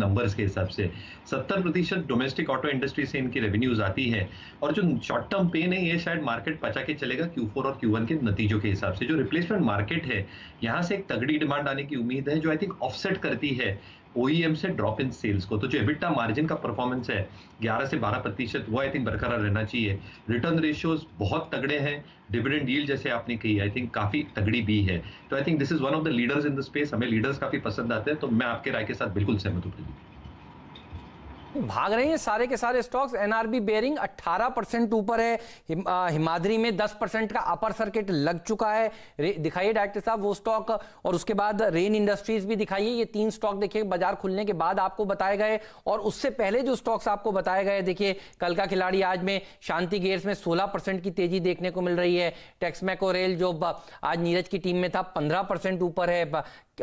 Numbers के हिसाब से 70% डोमेस्टिक ऑटो इंडस्ट्री से इनकी रेवेन्यूज आती है, और जो शॉर्ट टर्म पेन है ये शायद मार्केट पचा के चलेगा Q4 और Q1 के नतीजों के हिसाब से। जो रिप्लेसमेंट मार्केट है यहाँ से एक तगड़ी डिमांड आने की उम्मीद है, जो आई थिंक ऑफसेट करती है OEM से ड्रॉप इन सेल्स को। तो जो एबिटा मार्जिन का परफॉर्मेंस है 11 से 12%, वो आई थिंक बरकरार रहना चाहिए। रिटर्न रेशियोज बहुत तगड़े हैं, डिविडेंड यील्ड जैसे आपने कही आई थिंक काफी तगड़ी भी है। तो I think this is one of the leaders in the space. हमें लीडर्स काफी पसंद आते हैं, तो मैं आपके राय के साथ बिल्कुल सहमत हूँ। भाग रहे हैं सारे के सारे स्टॉक्स। एनआरबी बेयरिंग 18% ऊपर है, हिमाद्री में 10% का अपर सर्किट लग चुका है। दिखाइए डायरेक्टर साहब वो स्टॉक, और उसके बाद रेन इंडस्ट्रीज भी दिखाइए। ये 3 स्टॉक देखिए बाजार खुलने के बाद आपको बताए गए, और उससे पहले जो स्टॉक्स आपको बताए गए, देखिए कल का खिलाड़ी आज में शांति गेयर्स में 16% की तेजी देखने को मिल रही है। टेक्समैको रेल जो आज नीरज की टीम में था 15% ऊपर है,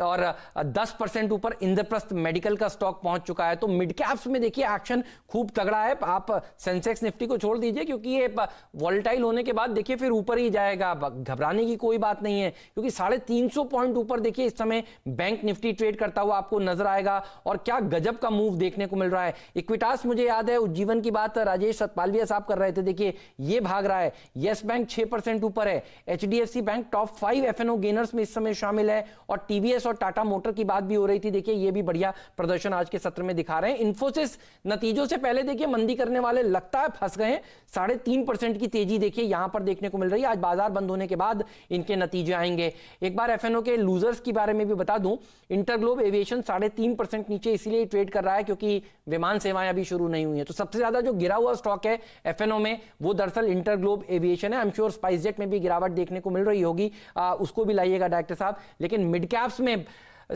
और 10% ऊपर इंद्रप्रस्थ मेडिकल का स्टॉक पहुंच चुका है। तो मिड कैप्स में देखिए एक्शन खूब तगड़ा है। आप सेंसेक्स निफ्टी को छोड़ दीजिए क्योंकि ये वॉलेटाइल होने के बाद देखिए फिर ऊपर ही जाएगा, घबराने की कोई बात नहीं है, क्योंकि 350 पॉइंट ऊपर देखिए इस समय बैंक निफ्टी ट्रेड करता हुआ आपको नजर आएगा। और क्या गजब का मूव देखने को मिल रहा है। इक्विटास, मुझे याद है उज्जीवन की बात राजेश सतपालविया साहब कर रहे थे, देखिए ये भाग रहा है। येस बैंक 6% ऊपर है। HDFC bank top 5 FNO gainers में इस समय शामिल है, और TVS और टाटा मोटर की बात भी हो रही थी, देखिए ये भी बढ़िया प्रदर्शन आज के सत्र में दिखा रहे हैं। इन्फोसिस नतीजों से पहले देखिए मंदी करने वाले लगता है फंस गए हैं। 3.5% की तेजी देखिए यहां पर देखने को मिल रही है। आज बाजार बंद होने के बाद इनके नतीजे आएंगे। एक बार FNO के लूजर्स के बारे में भी बता दूं, इंटरग्लोब एविएशन 3.5% नीचे इसलिए ट्रेड कर रहा है क्योंकि विमान सेवाएं अभी शुरू नहीं हुई है। तो सबसे ज्यादा जो गिरा हुआ स्टॉक है FNO में वो दरअसल इंटरग्लोब एविएशन है। आई एम श्योर स्पाइसजेट में भी गिरावट देखने को मिल रही होगी, उसको भी लाइएगा डायरेक्टर साहब। लेकिन मिड कैप्स में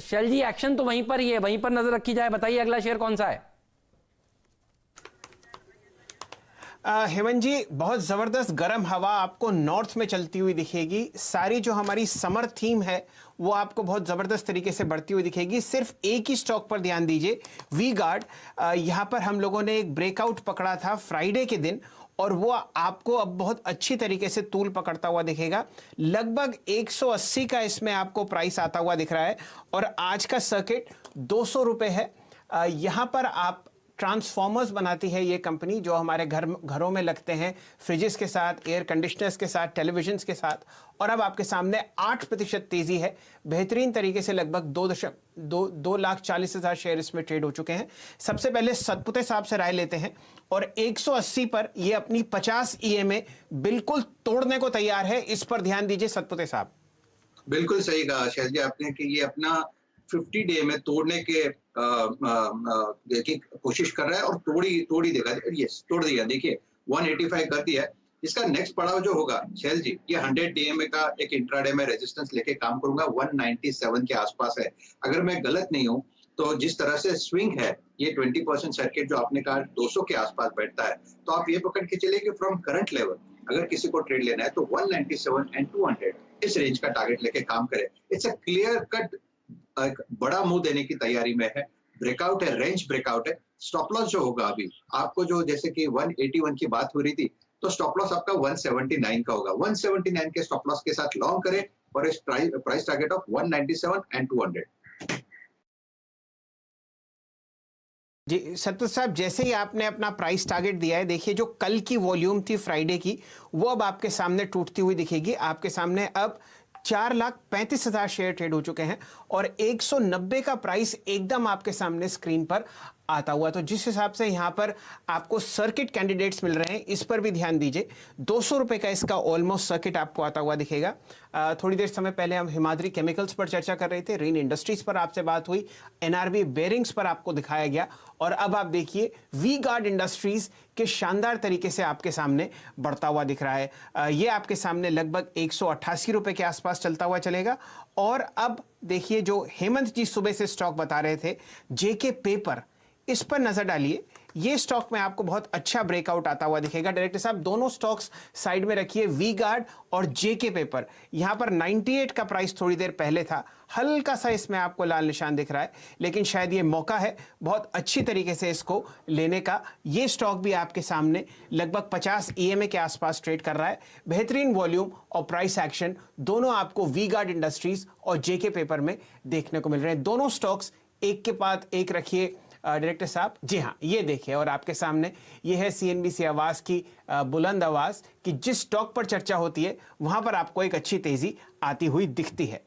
शैल जी एक्शन तो वहीं पर ही है, वहीं पर नजर रखी जाए। बताइए अगला शेयर कौन सा है? हेमंत जी, बहुत जबरदस्त गर्म हवा आपको नॉर्थ में चलती हुई दिखेगी। सारी जो हमारी समर थीम है वो आपको बहुत जबरदस्त तरीके से बढ़ती हुई दिखेगी। सिर्फ एक ही स्टॉक पर ध्यान दीजिए, वी गार्ड। यहां पर हम लोगों ने एक ब्रेकआउट पकड़ा था फ्राइडे के दिन, और वो आपको अब बहुत अच्छी तरीके से तूल पकड़ता हुआ दिखेगा। लगभग 180 का इसमें आपको प्राइस आता हुआ दिख रहा है, और आज का सर्किट 200 रुपए है। यहां पर आप ट्रांसफॉर्मर्स बनाती है ये कंपनी, जो हमारे घरों में लगते हैं, फ्रिजेस के साथ, एयर कंडीशनर्स के साथ, टेलीविजन्स के साथ। और अब आपके सामने 8% तेजी है, बेहतरीन तरीके से। लगभग 2,40,000 शेयर इसमें ट्रेड हो चुके हैं। सबसे पहले सतपुते साहब से राय लेते हैं, और 180 पर ये अपनी 50 EMA बिल्कुल तोड़ने को तैयार है। इस पर ध्यान दीजिए सतपुते साहब। बिल्कुल सही कहा शैल जी आपने कि ये अपना 50 डे में तोड़ने के देखिए कोशिश कर रहा है, और तोड़ी देगा। यस, तोड़ दिया। देखिए 185 कर दिया है। इसका नेक्स्ट पड़ाव जो होगा शैल जी, ये 100 DMA का एक इंट्राडे में रेजिस्टेंस लेके काम करूंगा। 197 के आसपास है। अगर मैं गलत नहीं हूं तो जिस तरह से स्विंग है, ये 20% सर्किट जो आपने कहा 200 के आसपास बैठता है, तो आप ये पकड़ के चलिए कि फ्रॉम करंट लेवल अगर किसी को ट्रेड लेना है तो 197 एंड 200 इस रेंज का टारगेट लेके काम करे। इट्स अ क्लियर कट बड़ा मुंह देने की तैयारी में है। ब्रेकआउट है, रेंज ब्रेकआउट है। स्टॉप लॉस जो होगा अभी आपको, जो जैसे कि 181 की बात हो रही थी, तो स्टॉप लॉस आपका 179 का होगा। 179 के स्टॉप लॉस के साथ लॉन्ग करें, और इस price target of 197 and 200। Ji shot put साहब, जैसे ही आपने अपना प्राइस टारगेट दिया है, देखिए जो कल की वॉल्यूम थी फ्राइडे की, वो अब आपके सामने टूटती हुई दिखेगी। आपके सामने अब 4,35,000 शेयर ट्रेड हो चुके हैं, और 190 का प्राइस एकदम आपके सामने स्क्रीन पर आता हुआ। तो जिस हिसाब से यहां पर आपको सर्किट कैंडिडेट्स मिल रहे हैं, इस पर भी ध्यान दीजिए। 200 रुपए का इसका ऑलमोस्ट सर्किट आपको आता हुआ दिखेगा। थोड़ी देर समय पहले हम हिमाद्री केमिकल्स पर चर्चा कर रहे थे, रेन इंडस्ट्रीज पर आपसे बात हुई, एनआरबी बेयरिंग्स पर आपको दिखाया गया, और अब आप देखिए वी गार्ड इंडस्ट्रीज के शानदार तरीके से आपके सामने बढ़ता हुआ दिख रहा है। ये आपके सामने लगभग 188 रुपए के आसपास चलता हुआ चलेगा। और अब देखिए जो हेमंत जी सुबह से स्टॉक बता रहे थे, जेके पेपर, इस पर नजर डालिए। ये स्टॉक में आपको बहुत अच्छा ब्रेकआउट आता हुआ दिखेगा। डायरेक्टर साहब दोनों स्टॉक्स साइड में रखिए, वी गार्ड और जेके पेपर। यहां पर 98 का प्राइस थोड़ी देर पहले था, हल्का सा इसमें आपको लाल निशान दिख रहा है, लेकिन शायद ये मौका है बहुत अच्छी तरीके से इसको लेने का। ये स्टॉक भी आपके सामने लगभग 50 EMA के आसपास ट्रेड कर रहा है। बेहतरीन वॉल्यूम और प्राइस एक्शन दोनों आपको वी गार्ड इंडस्ट्रीज और जेके पेपर में देखने को मिल रहे हैं। दोनों स्टॉक्स एक के बाद एक रखिए, डायरेक्टर साहब, जी हाँ, ये देखिए और आपके सामने ये है CNBC आवाज की बुलंद आवाज कि जिस स्टॉक पर चर्चा होती है वहां पर आपको एक अच्छी तेजी आती हुई दिखती है।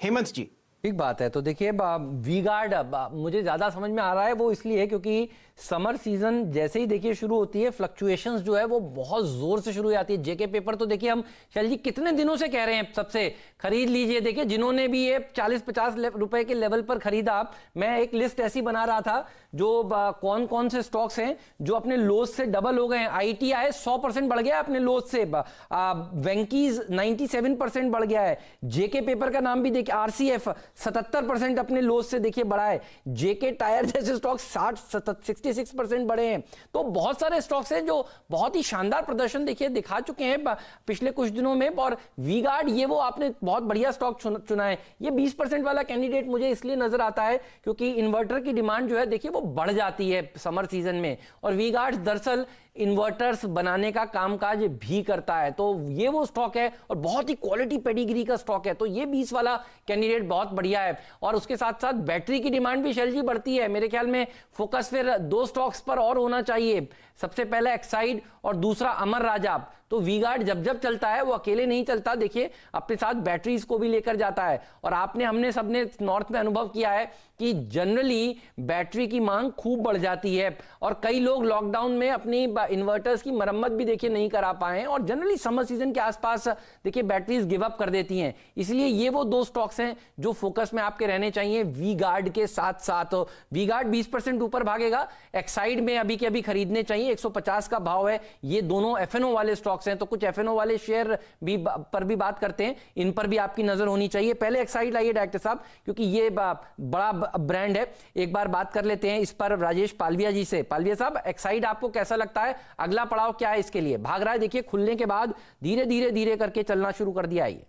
हेमंत जी, ठीक बात है। तो देखिए वी गार्ड मुझे ज्यादा समझ में आ रहा है, वो इसलिए है क्योंकि समर सीजन जैसे ही देखिए शुरू होती है, फ्लक्चुएशंस जो है वो बहुत जोर से शुरू हो जाती है। जेके पेपर तो देखिए हम शैल जी कितने दिनों से कह रहे हैं सबसे खरीद लीजिए। देखिए जिन्होंने भी ये 40-50 रुपए के लेवल पर खरीदा, मैं एक लिस्ट ऐसी बना रहा था जो कौन कौन से स्टॉक्स हैं जो अपने लोज से डबल हो गए हैं। ITI 100% बढ़ गया अपने लोज से, वेंकीज 97% बढ़ गया है। जेके पेपर का नाम भी देखिए, RCF 77% अपने लोज से देखिए बढ़ा है। जेके टायर जैसे स्टॉक 66% बढ़े हैं। तो बहुत सारे स्टॉक्स हैं जो बहुत ही शानदार प्रदर्शन देखिए दिखा चुके हैं पिछले कुछ दिनों में। और वी गार्ड ये वो आपने बहुत बढ़िया स्टॉक चुना है। ये 20% वाला कैंडिडेट मुझे इसलिए नजर आता है क्योंकि इन्वर्टर की डिमांड जो है देखिए वो बढ़ जाती है समर सीजन में, और वी गार्ड दरअसल इन्वर्टर्स बनाने का कामकाज भी करता है। तो ये वो स्टॉक है और बहुत ही क्वालिटी पेडिग्री का स्टॉक है। तो ये 20 वाला कैंडिडेट बहुत बढ़िया है। और उसके साथ साथ बैटरी की डिमांड भी शैल जी बढ़ती है। मेरे ख्याल में फोकस फिर 2 स्टॉक्स पर और होना चाहिए, सबसे पहले एक्साइड और दूसरा अमर राजा। तो वी गार्ड जब जब चलता है वो अकेले नहीं चलता, देखिए अपने साथ बैटरीज को भी लेकर जाता है। और हमने सबने नॉर्थ में अनुभव किया है कि जनरली बैटरी की मांग खूब बढ़ जाती है और कई लोग लॉकडाउन में अपनी इन्वर्टर्स की मरम्मत भी देखिए नहीं करा पाए हैं और जनरली समर सीजन के आसपास देखिए बैटरीज गिव अप कर देती हैं। इसलिए ये वो 2 स्टॉक्स हैं जो फोकस में आपके रहने चाहिए वी गार्ड के साथ साथ। वी गार्ड 20% ऊपर भागेगा, एक्साइड में अभी के अभी खरीदने चाहिए, 150 का भाव है। ये दोनों FNO वाले स्टॉक्स हैं, तो कुछ FNO वाले शेयर भी पर भी बात करते हैं, इन पर भी आपकी नजर होनी चाहिए। पहले एक्साइड लाइए डायरेक्टर साहब, क्योंकि ये बड़ा ब्रांड है। एक बार बात कर लेते हैं इस पर राजेश पालविया जी से। पालविया साहब, एक्साइड आपको कैसा लगता है, अगला पड़ाव क्या है इसके लिए? भाग रहा है देखिए खुलने के बाद, धीरे धीरे करके चलना शुरू कर दिया है।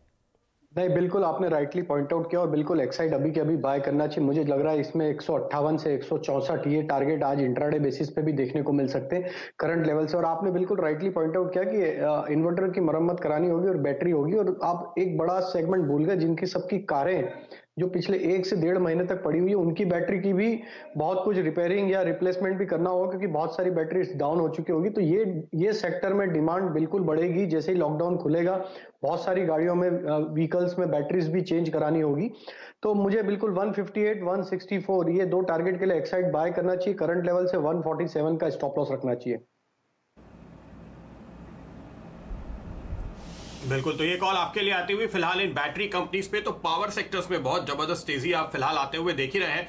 नहीं, बिल्कुल आपने राइटली पॉइंट आउट किया और बिल्कुल एक्साइड अभी के अभी बाय करना चाहिए। मुझे लग रहा है इसमें 158 से 164 ये टारगेट आज इंट्राडे बेसिस पे भी देखने को मिल सकते हैं करंट लेवल से। और आपने बिल्कुल राइटली पॉइंट आउट किया कि इन्वर्टर की मरम्मत करानी होगी और बैटरी होगी, और आप एक बड़ा सेगमेंट भूल गए जिनकी सबकी कारें जो पिछले 1 से 1.5 महीने तक पड़ी हुई है, उनकी बैटरी की भी बहुत कुछ रिपेयरिंग या रिप्लेसमेंट भी करना होगा क्योंकि बहुत सारी बैटरीज डाउन हो चुकी होगी। तो ये सेक्टर में डिमांड बिल्कुल बढ़ेगी जैसे ही लॉकडाउन खुलेगा। बहुत सारी गाड़ियों में व्हीकल्स में बैटरीज भी चेंज करानी होगी। तो मुझे बिल्कुल 158 164 ये 2 टारगेट के लिए एक्साइड बाय करना चाहिए। करंट लेवल से 147 का स्टॉप लॉस रखना चाहिए। बिल्कुल, तो ये कॉल आपके लिए आती हुई फिलहाल इन बैटरी कंपनीज पे। तो पावर सेक्टर्स में बहुत जबरदस्त तेजी आप फिलहाल आते हुए देख ही रहे हैं।